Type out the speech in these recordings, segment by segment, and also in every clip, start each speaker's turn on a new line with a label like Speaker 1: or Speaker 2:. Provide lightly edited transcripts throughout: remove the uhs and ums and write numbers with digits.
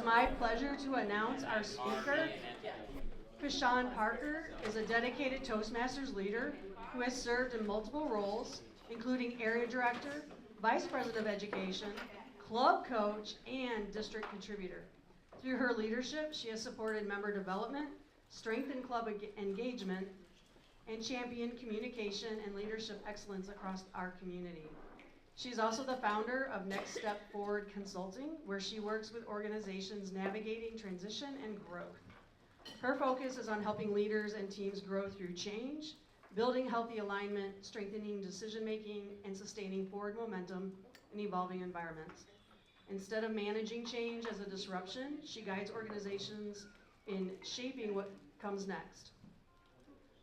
Speaker 1: my pleasure to announce our speaker. Kashaun is a dedicated Toastmasters leader who has served in multiple roles, including area director, vice president of education, club coach, and district contributor. Through her leadership, she has supported member development, strengthened club engagement, and championed communication and leadership excellence across our community. She's also the founder of Next Step Forward Consulting, where she works with organizations navigating transition and growth. Her focus is on helping leaders and teams grow through change, building healthy alignment, strengthening decision-making, and sustaining forward momentum in evolving environments. Instead of managing change as a disruption, she guides organizations in shaping what comes next.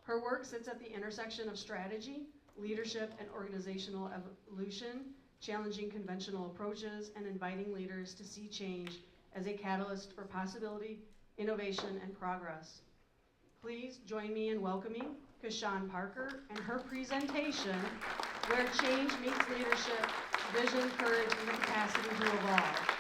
Speaker 1: Her work sits at the intersection of strategy, leadership, and organizational evolution, challenging conventional approaches and inviting leaders to see change as a catalyst for possibility, innovation, and progress. Please join me in welcoming Kashaun Parker and her presentation, Where Change Meets Leadership, Vision, Courage, and the Capacity to Evolve.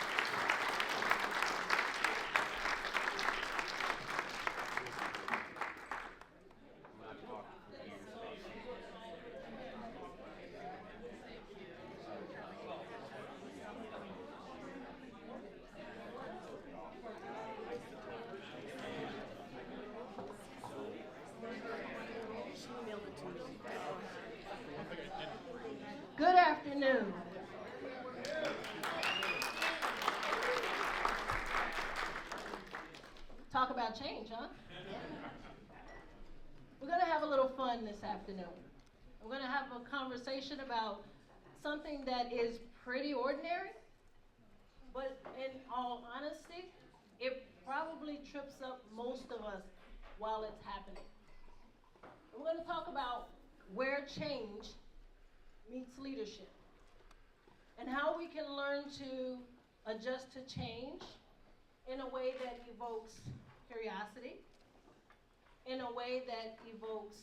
Speaker 1: Good afternoon. Talk about change, huh? We're going to have a little fun this afternoon. We're going to have a conversation about something that is pretty ordinary, but in all honesty, it probably trips up most of us while it's happening. We're going to talk about where change meets leadership and how we can learn to adjust to change in a way that evokes curiosity, in a way that evokes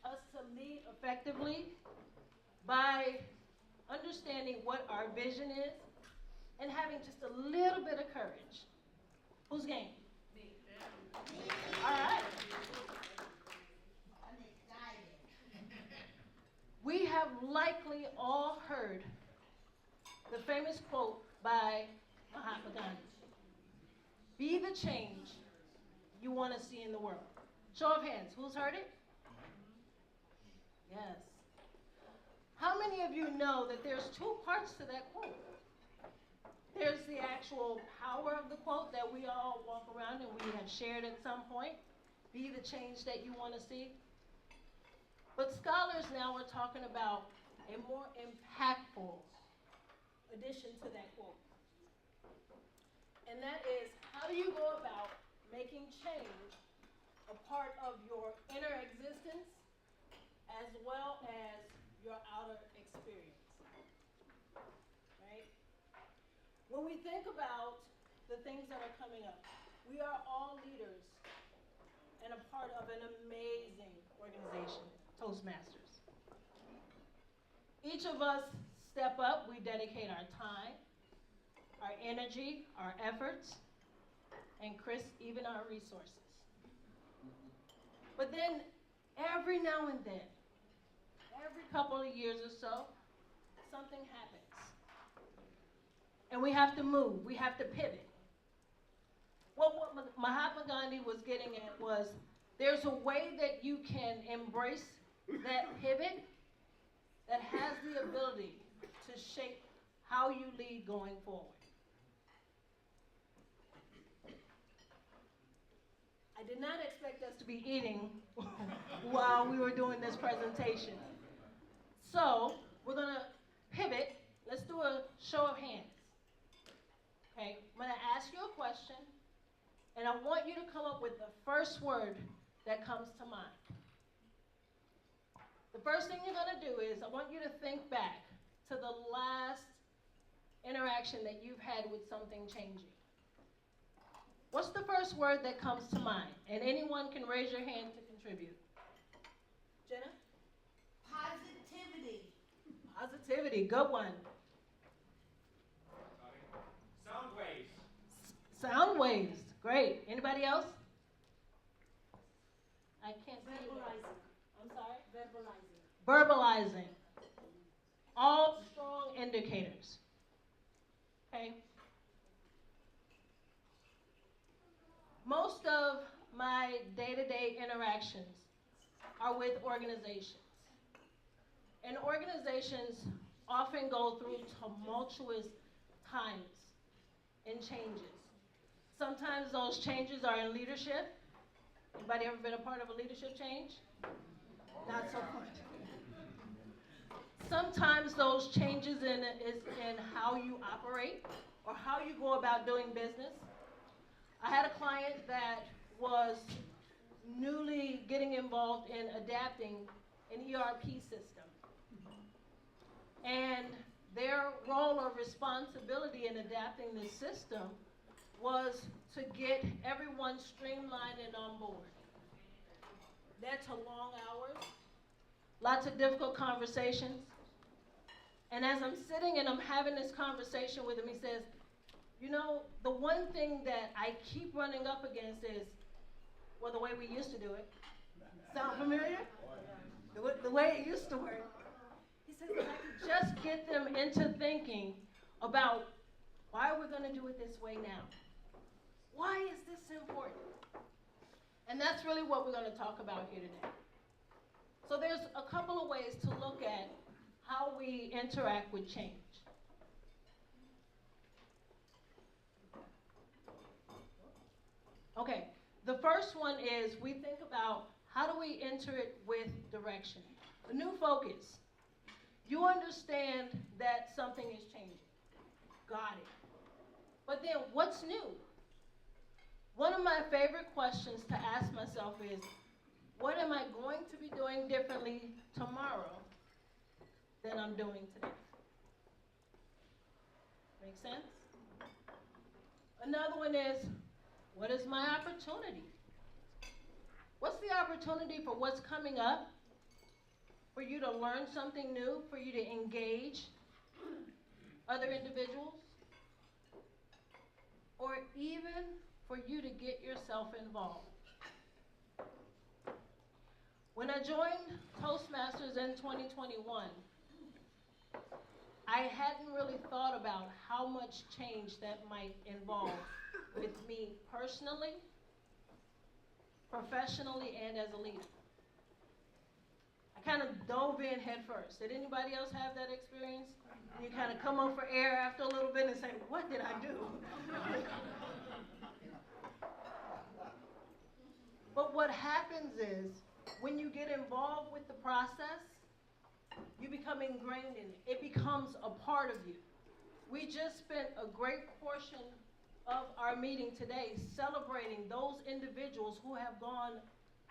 Speaker 1: us to lead effectively by understanding what our vision is and having just a little bit of courage. Who's game? Me. All right. We have likely all heard the famous quote by Mahatma Gandhi. Be the change you want to see in the world. Show of hands, who's heard it? Yes. How many of you know that there's two parts to that quote? There's the actual power of the quote that we all walk around and we have shared at some point. Be the change that you want to see. But scholars now are talking about a more impactful addition to that quote. And that is, how do you go about making change a part of your inner existence as well as your outer experience? Right? When we think about the things that are coming up, we are all leaders and a part of an amazing organization, Toastmasters. Each of us step up, we dedicate our time, our energy, our efforts, and Chris, even our resources. But then, every now and then, every couple of years or so, something happens. And we have to move, we have to pivot. What Mahatma Gandhi was getting at was, there's a way that you can embrace that pivot that has the ability to shape how you lead going forward. I did not expect us to be eating while we were doing this presentation. So we're going to pivot. Let's do a show of hands. Okay, I'm going to ask you a question, and I want you to come up with the first word that comes to mind. The first thing you're going to do is I want you to think back to the last interaction that you've had with something changing. What's the first word that comes to mind? And anyone can raise your hand to contribute. Jenna?
Speaker 2: Positivity.
Speaker 1: Positivity, good one.
Speaker 2: Great. Anybody else? I can't see you. I'm sorry? Verbalizing. All strong indicators. Okay? Most of my day-to-day interactions are with organizations. And organizations often go through tumultuous times and changes. Sometimes those changes are in leadership. Anybody ever been a part of a leadership change? Not so much. Sometimes those changes is in how you operate or how you go about doing business. I had a client that was newly getting involved in adapting an ERP system. And their role or responsibility in adapting this system was to get everyone streamlined and on board. That took long hours, lots of difficult conversations. And as I'm sitting and I'm having this conversation with him, he says, you know, the one thing that I keep running up against is, well, the way we used to do it. Sound familiar? The way it used to work. He says, if I could just get them into thinking about why we're going to do it this way now. Why is this important? And that's really what we're going to talk about here today. So there's a couple of ways to look at how we interact with change. Okay, the first one is we think about how do we enter it with direction. A new focus. You understand that something is changing. Got it. But then what's new? One of my favorite questions to ask myself is, what am I going to be doing differently tomorrow than I'm doing today? Make sense? Another one is, what is my opportunity? What's the opportunity for what's coming up? For you to learn something new, for you to engage other individuals, or even for you to get yourself involved. When I joined Toastmasters in 2021, I hadn't really thought about how much change that might involve with me personally, professionally, and as a leader. I kind of dove in head first. Did anybody else have that experience? You kind of come up for air after a little bit and say, what did I do? But what happens is, when you get involved with the process, you become ingrained in it. It becomes a part of you. We just spent a great portion of our meeting today celebrating those individuals who have gone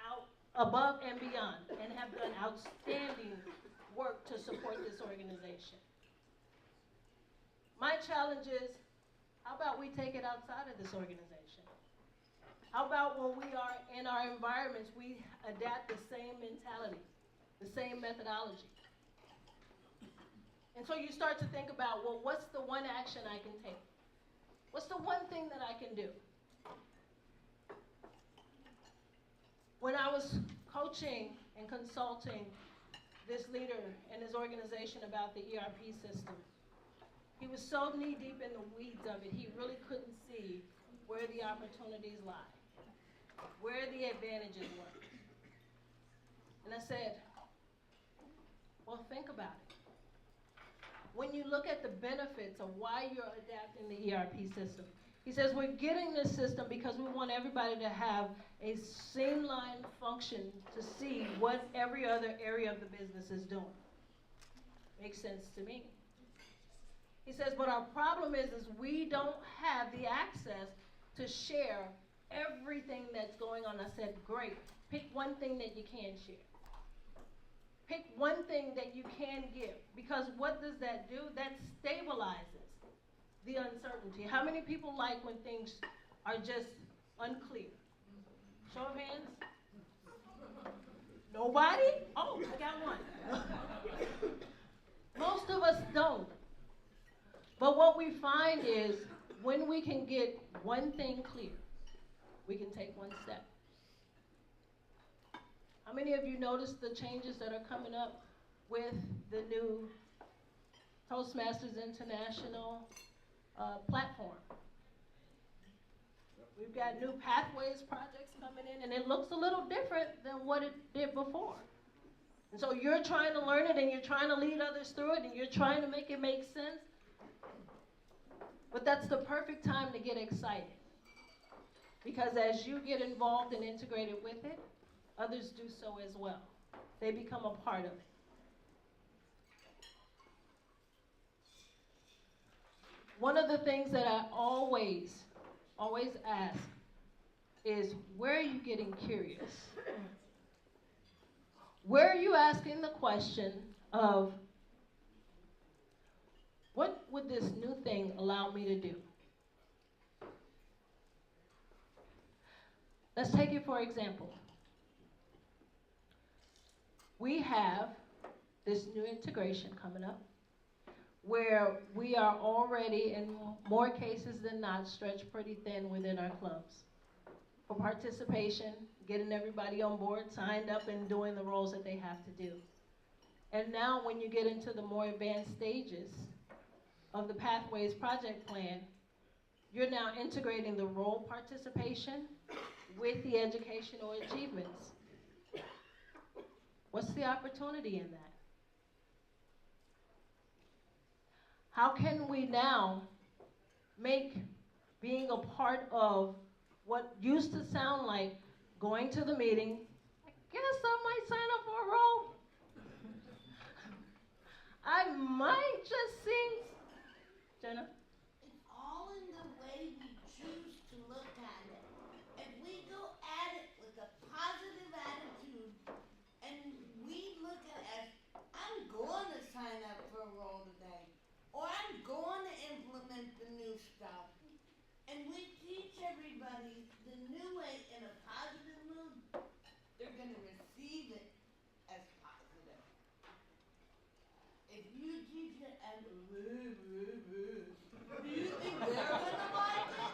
Speaker 2: out above and beyond and have done outstanding work to support this organization. My challenge is, how about we take it outside of this organization? How about when we are in our environments, we adapt the same mentality, the same methodology? And so you start to think about, well, what's the one action I can take? What's the one thing that I can do? When I was coaching and consulting this leader and his organization about the ERP system, he was so knee-deep in the weeds of it, he really couldn't see where the opportunities lie, where the advantages were. And I said, well, think about it. When you look at the benefits of why you're adapting the ERP system, he says we're getting this system because we want everybody to have a streamlined function to see what every other area of the business is doing. Makes sense to me. He says, but our problem is we don't have the access to share everything that's going on. I said, great. Pick one thing that you can share. Pick one thing that you can give. Because what does that do? That stabilizes the uncertainty. How many people like when things are just unclear? Show of hands. Nobody? Oh, I got one. Most of us don't. But what we find is when we can get one thing clear, we can take one step. How many of you noticed the changes that are coming up with the new Toastmasters International platform? We've got new pathways projects coming in, and it looks a little different than what it did before. And so you're trying to learn it, and you're trying to lead others through it, and you're trying to make it make sense. But that's the perfect time to get excited. Because as you get involved and integrated with it, others do so as well. They become a part of it. One of the things that I always ask is, where are you getting curious? Where are you asking the question of, what would this new thing allow me to do? Let's take it for example. We have this new integration coming up where we are already, in more cases than not, stretched pretty thin within our clubs for participation, getting everybody on board, signed up, and doing the roles that they have to do. And now when you get into the more advanced stages of the Pathways project plan, you're now integrating the role participation with the educational achievements. What's the opportunity in that? How can we now make being a part of what used to sound like going to the meeting, I guess I might sign up for a role. I might just sing. Jenna?
Speaker 3: It's all in the way we choose to look at it. If we go at it with a positive attitude and we look at it as, I'm going to sign up for a role today, or I'm going to implement the new stuff, and we teach everybody the new way in a positive mood, they're going to receive it as positive. If you teach it as do you think they're gonna like it?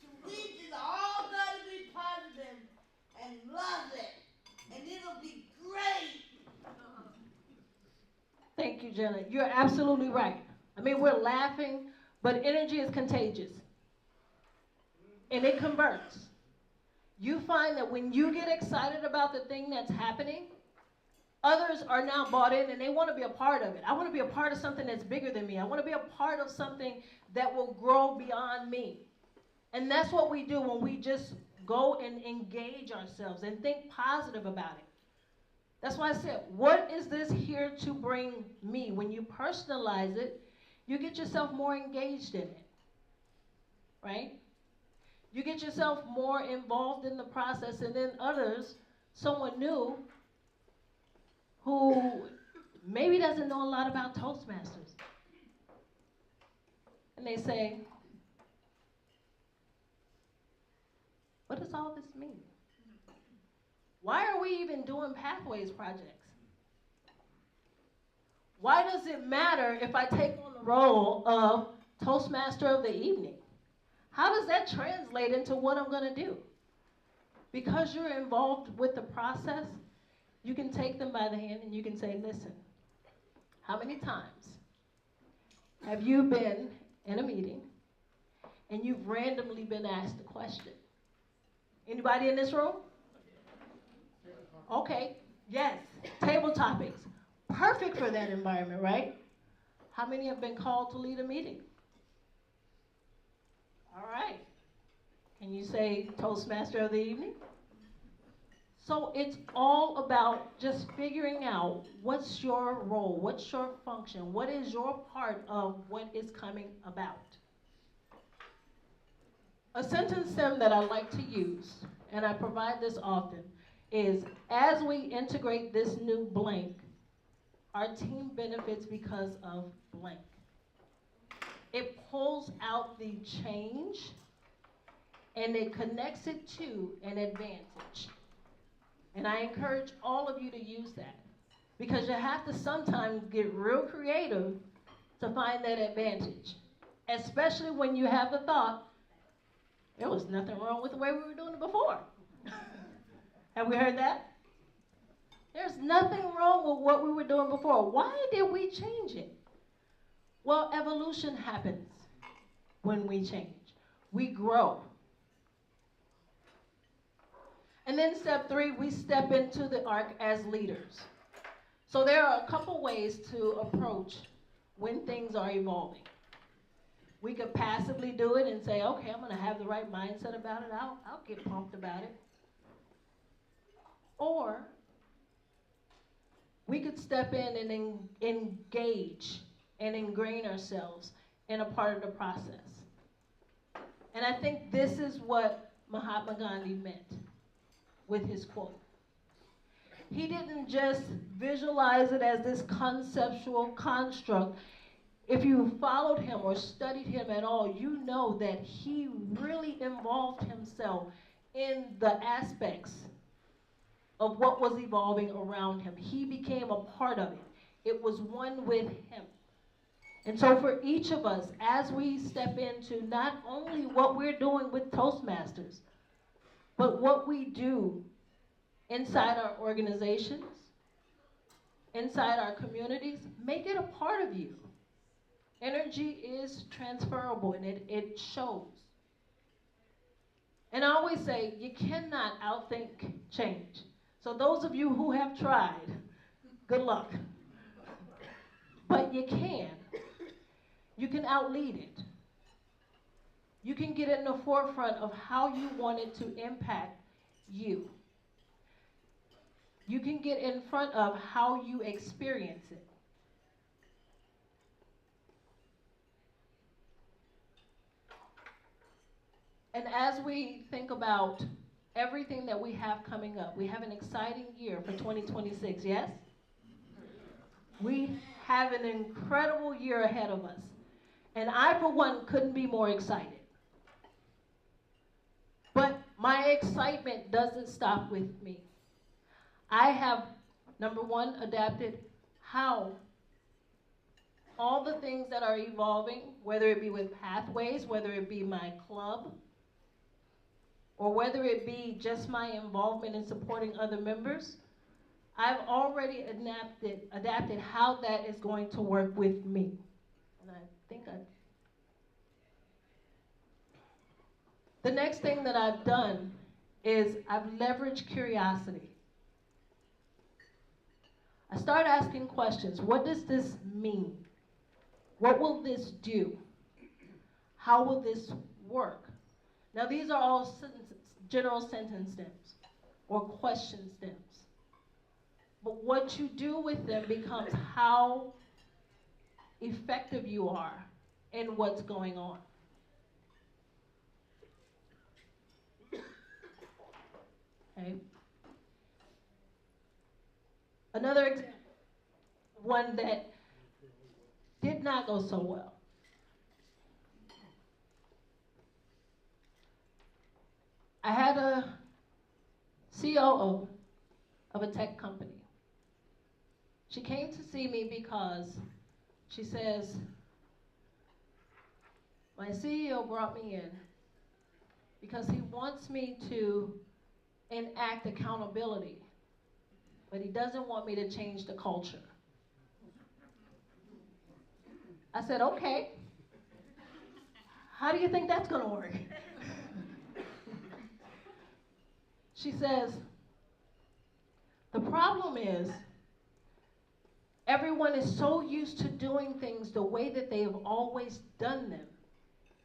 Speaker 3: So we just all gotta be positive and love it, and it'll be great.
Speaker 2: Thank you, Jenna. You're absolutely right. I mean, we're laughing, but energy is contagious. And it converts. You find that when you get excited about the thing that's happening, others are now bought in and they want to be a part of it. I want to be a part of something that's bigger than me. I want to be a part of something that will grow beyond me. And that's what we do when we just go and engage ourselves and think positive about it. That's why I said, what is this here to bring me? When you personalize it, you get yourself more engaged in it, right? You get yourself more involved in the process, and then others, someone new, who maybe doesn't know a lot about Toastmasters. And they say, what does all this mean? Why are we even doing Pathways projects? Why does it matter if I take on the role of Toastmaster of the evening? How does that translate into what I'm going to do? Because you're involved with the process, you can take them by the hand and you can say, listen, how many times have you been in a meeting and you've randomly been asked a question? Anybody in this room? Okay, yes, table topics. Perfect for that environment, right? How many have been called to lead a meeting? All right. Can you say Toastmaster of the evening? So it's all about just figuring out what's your role, what's your function, what is your part of what is coming about. A sentence stem that I like to use, and I provide this often, is as we integrate this new blank, our team benefits because of blank. It pulls out the change and it connects it to an advantage. And I encourage all of you to use that because you have to sometimes get real creative to find that advantage. especially when you have the thought, there was nothing wrong with the way we were doing it before. Have we heard that? There's nothing wrong with what we were doing before. Why did we change it? Well, evolution happens when we change. We grow. And then step 3, we step into the arc as leaders. So there are a couple ways to approach when things are evolving. We could passively do it and say, okay, I'm going to have the right mindset about it. I'll get pumped about it. Or we could step in and engage and ingrain ourselves in a part of the process. And I think this is what Mahatma Gandhi meant with his quote. He didn't just visualize it as this conceptual construct. If you followed him or studied him at all, you know that he really involved himself in the aspects of what was evolving around him. He became a part of it. It was one with him. And so for each of us, as we step into not only what we're doing with Toastmasters, but what we do inside our organizations, inside our communities, make it a part of you. Energy is transferable, and it shows. And I always say, you cannot outthink change. So those of you who have tried, good luck. But you can. You can outlead it. You can get in the forefront of how you want it to impact you. You can get in front of how you experience it. And as we think about everything that we have coming up, we have an exciting year for 2026, yes? We have an incredible year ahead of us. And I, for one, couldn't be more excited. But my excitement doesn't stop with me. I have, number one, adapted how all the things that are evolving, whether it be with pathways, whether it be my club, or whether it be just my involvement in supporting other members, I've already adapted how that is going to work with me. And the next thing that I've done is I've leveraged curiosity. I start asking questions. What does this mean? What will this do? How will this work? Now, these are all general sentence stems or question stems. But what you do with them becomes how effective you are in what's going on. Okay. Another example, one that did not go so well. I had a COO of a tech company. She came to see me because she says, my CEO brought me in because he wants me to enact accountability, but he doesn't want me to change the culture. I said, okay. How do you think that's going to work? She says, the problem is everyone is so used to doing things the way that they have always done them.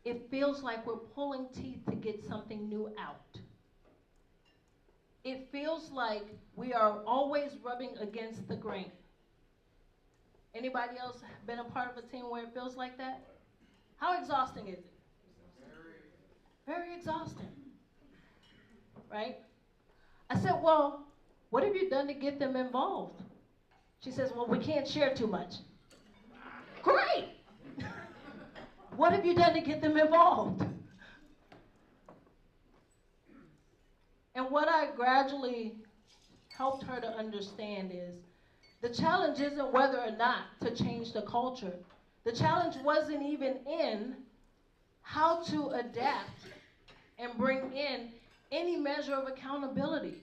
Speaker 2: It feels like we're pulling teeth to get something new out. It feels like we are always rubbing against the grain. Anybody else been a part of a team where it feels like that? How exhausting is it? Very exhausting, right? I said, well, what have you done to get them involved? She says, well, we can't share too much. Great! What have you done to get them involved? And what I gradually helped her to understand is the challenge isn't whether or not to change the culture. The challenge wasn't even in how to adapt and bring in any measure of accountability.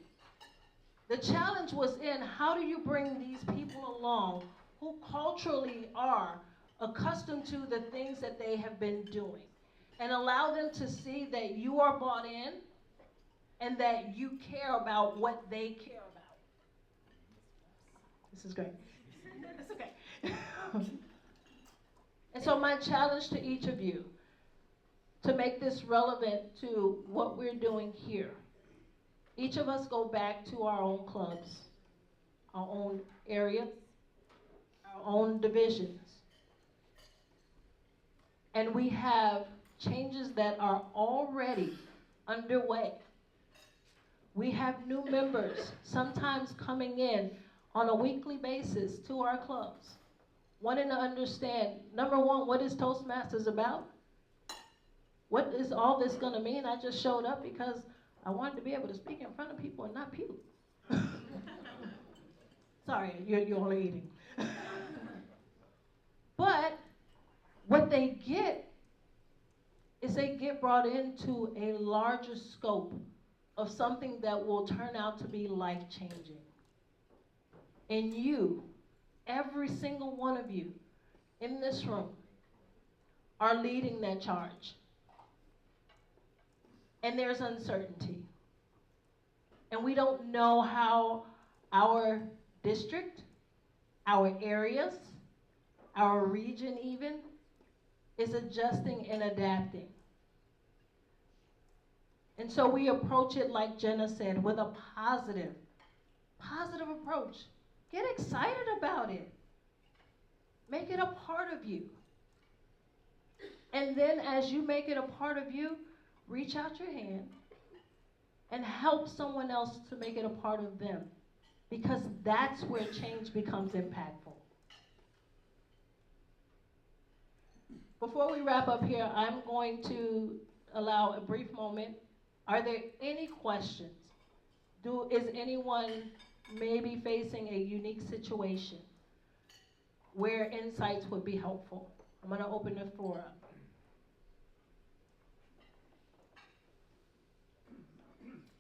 Speaker 2: The challenge was in how do you bring these people along who culturally are accustomed to the things that they have been doing and allow them to see that you are bought in and that you care about what they care about. This is great. It's okay. And so my challenge to each of you, to make this relevant to what we're doing here, each of us go back to our own clubs, our own areas, our own divisions. And we have changes that are already underway. We have new members, sometimes coming in on a weekly basis to our clubs, wanting to understand, number one, what is Toastmasters about? What is all this going to mean? I just showed up because I wanted to be able to speak in front of people and not puke. Sorry, you're only eating. But what they get is they get brought into a larger scope of something that will turn out to be life-changing. And you, every single one of you in this room, are leading that charge. And there's uncertainty. And we don't know how our district, our areas, our region even, is adjusting and adapting. And so we approach it, like Jenna said, with a positive approach. Get excited about it. Make it a part of you. And then as you make it a part of you, reach out your hand and help someone else to make it a part of them. Because that's where change becomes impactful. Before we wrap up here, I'm going to allow a brief moment. Are there any questions? Is anyone maybe facing a unique situation where insights would be helpful? I'm going to open the floor up.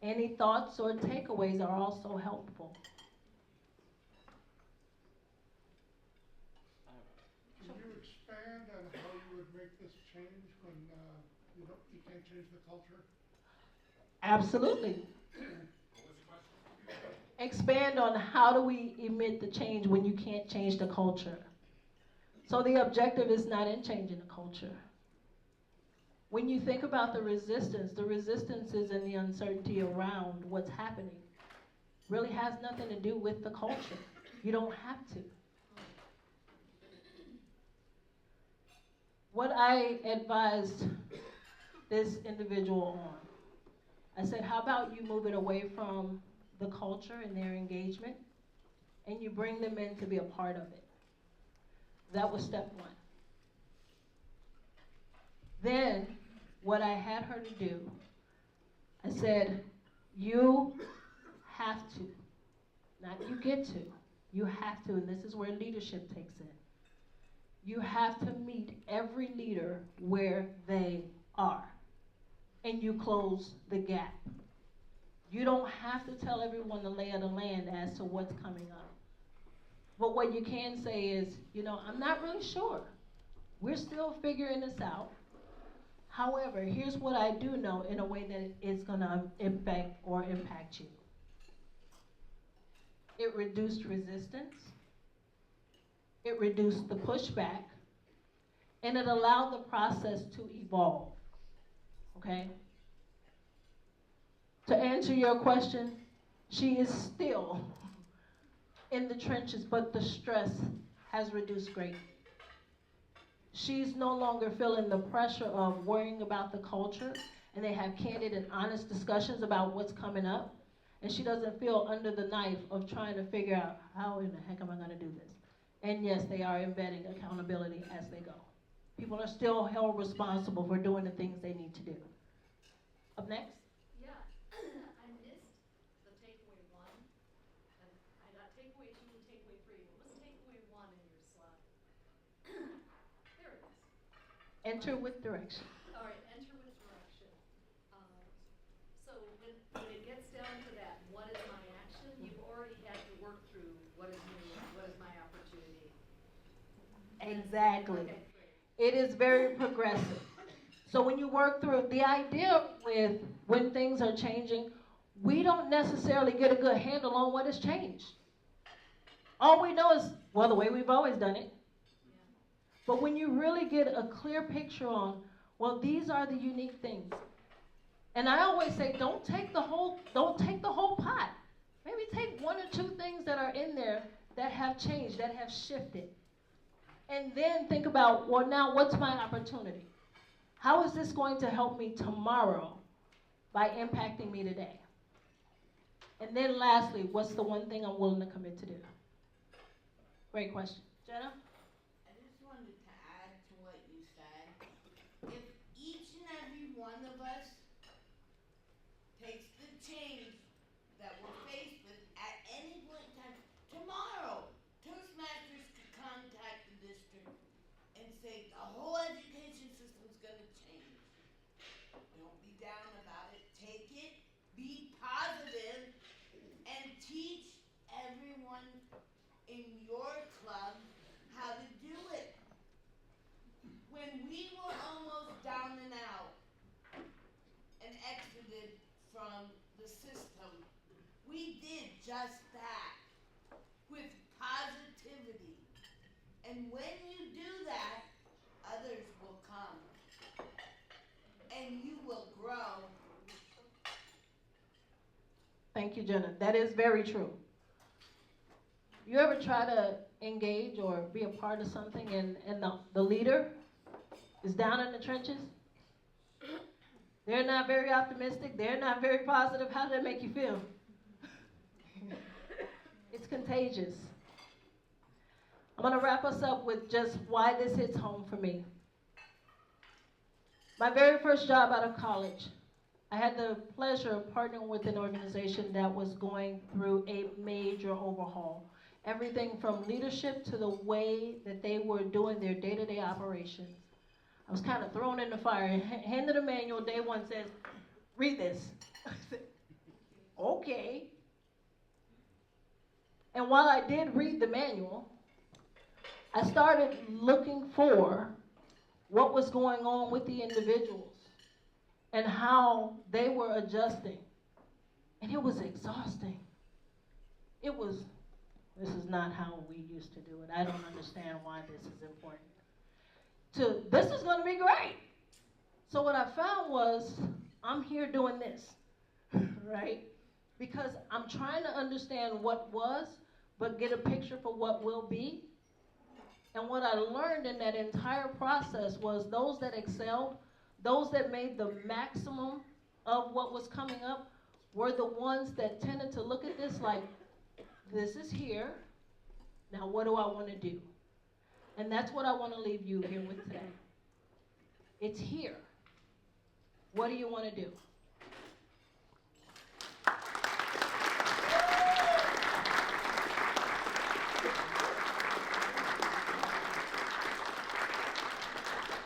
Speaker 2: Any thoughts or takeaways are also helpful.
Speaker 4: Can you expand on how you would make this change when you can't change the culture?
Speaker 2: Absolutely. Expand on how do we emit the change when you can't change the culture. So the objective is not in changing the culture. When you think about the resistance is in the uncertainty around what's happening. Really has nothing to do with the culture. You don't have to. What I advised this individual on, I said, how about you move it away from the culture and their engagement, and you bring them in to be a part of it. That was step one. Then, what I had her to do, I said, you have to, not you get to, you have to, and this is where leadership takes in. You have to meet every leader where they are, and you close the gap. You don't have to tell everyone the lay of the land as to what's coming up. But what you can say is, I'm not really sure. We're still figuring this out. However, here's what I do know in a way that it's going to impact you. It reduced resistance. It reduced the pushback. And it allowed the process to evolve. Okay? To answer your question, she is still in the trenches, but the stress has reduced greatly. She's no longer feeling the pressure of worrying about the culture, and they have candid and honest discussions about what's coming up, and she doesn't feel under the knife of trying to figure out, how in the heck am I going to do this? And yes, they are embedding accountability as they go. People are still held responsible for doing the things they need to do. Up next?
Speaker 5: Yeah, I missed the takeaway one, and I got takeaway 2 and takeaway 3. What was takeaway 1 in your slide? There it is.
Speaker 2: Enter with direction.
Speaker 5: All right,
Speaker 2: Exactly. It is very progressive. So when you work through the idea with when things are changing, we don't necessarily get a good handle on what has changed. All we know is, well, the way we've always done it. But when you really get a clear picture on, well, these are the unique things. And I always say, don't take the whole pot. Maybe take one or two things that are in there that have changed, that have shifted. And then think about, well, now what's my opportunity? How is this going to help me tomorrow by impacting me today? And then lastly, what's the one thing I'm willing to commit to do? Great question. Jenna?
Speaker 3: I just wanted to add to what you said. If each and every one of us takes the change that we're faced with at any point in time, tomorrow, Toastmasters could contact the district and say the whole education system's gonna change. Don't be down about it. Take it, be positive, and teach everyone in your club how to do it. When we were almost down and out and exited from the system, we did just that with positivity. And when you do that, others will come and you will grow.
Speaker 2: Thank you, Jenna. That is very true. You ever try to engage or be a part of something and the leader is down in the trenches? They're not very optimistic. They're not very positive. How does that make you feel? It's contagious. I'm going to wrap us up with just why this hits home for me. My very first job out of college, I had the pleasure of partnering with an organization that was going through a major overhaul. Everything from leadership to the way that they were doing their day-to-day operations. I was kind of thrown in the fire, handed a manual, day one says, read this. I said, okay. And while I did read the manual, I started looking for what was going on with the individuals and how they were adjusting. And it was exhausting. This is not how we used to do it. I don't understand why this is important. This is going to be great. So what I found was, I'm here doing this, right? Because I'm trying to understand what was, but get a picture for what will be. And what I learned in that entire process was those that excelled, those that made the maximum of what was coming up, were the ones that tended to look at this like, this is here, now what do I want to do? And that's what I want to leave you here with today. It's here. What do you want to do?